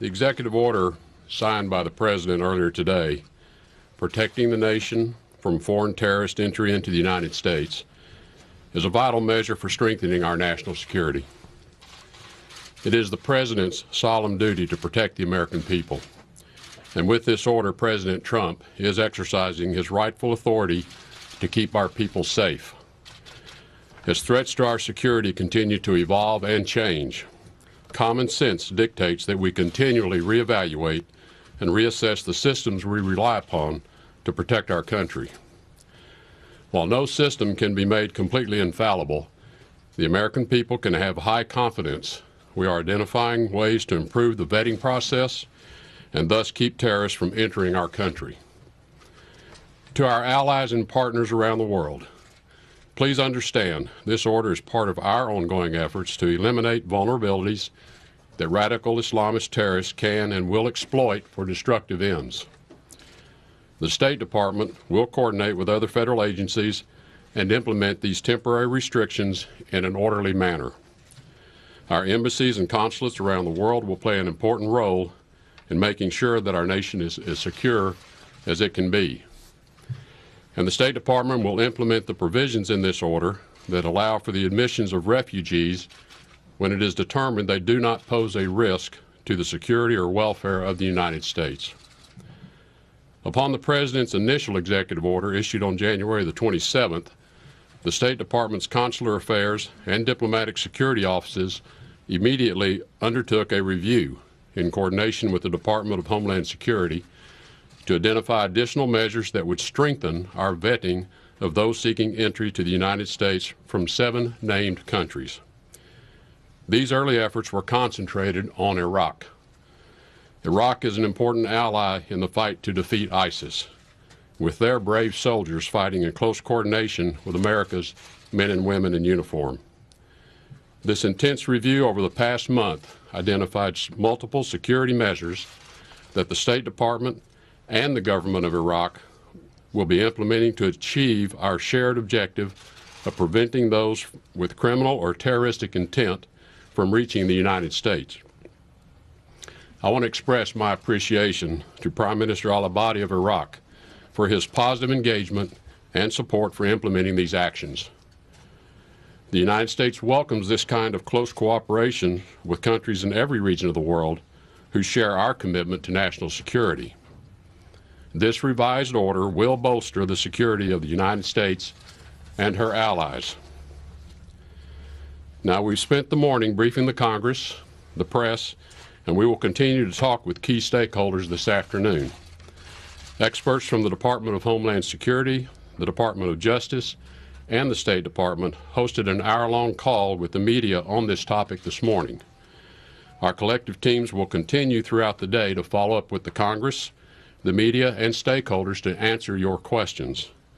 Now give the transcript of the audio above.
The executive order signed by the President earlier today, protecting the nation from foreign terrorist entry into the United States, is a vital measure for strengthening our national security. It is the President's solemn duty to protect the American people. And with this order, President Trump is exercising his rightful authority to keep our people safe. As threats to our security continue to evolve and change, common sense dictates that we continually reevaluate and reassess the systems we rely upon to protect our country. While no system can be made completely infallible, the American people can have high confidence we are identifying ways to improve the vetting process and thus keep terrorists from entering our country. To our allies and partners around the world, please understand this order is part of our ongoing efforts to eliminate vulnerabilities that radical Islamist terrorists can and will exploit for destructive ends. The State Department will coordinate with other federal agencies and implement these temporary restrictions in an orderly manner. Our embassies and consulates around the world will play an important role in making sure that our nation is as secure as it can be. And the State Department will implement the provisions in this order that allow for the admissions of refugees when it is determined they do not pose a risk to the security or welfare of the United States. Upon the President's initial executive order issued on January the 27th, the State Department's Consular Affairs and Diplomatic Security offices immediately undertook a review in coordination with the Department of Homeland Security to identify additional measures that would strengthen our vetting of those seeking entry to the United States from 7 named countries. These early efforts were concentrated on Iraq. Iraq is an important ally in the fight to defeat ISIS, with their brave soldiers fighting in close coordination with America's men and women in uniform. This intense review over the past month identified multiple security measures that the State Department and the government of Iraq will be implementing to achieve our shared objective of preventing those with criminal or terroristic intent from reaching the United States. I want to express my appreciation to Prime Minister al-Abadi of Iraq for his positive engagement and support for implementing these actions. The United States welcomes this kind of close cooperation with countries in every region of the world who share our commitment to national security. This revised order will bolster the security of the United States and her allies. Now, we've spent the morning briefing the Congress, the press, and we will continue to talk with key stakeholders this afternoon. Experts from the Department of Homeland Security, the Department of Justice, and the State Department hosted an hour-long call with the media on this topic this morning. Our collective teams will continue throughout the day to follow up with the Congress, the media, and stakeholders to answer your questions.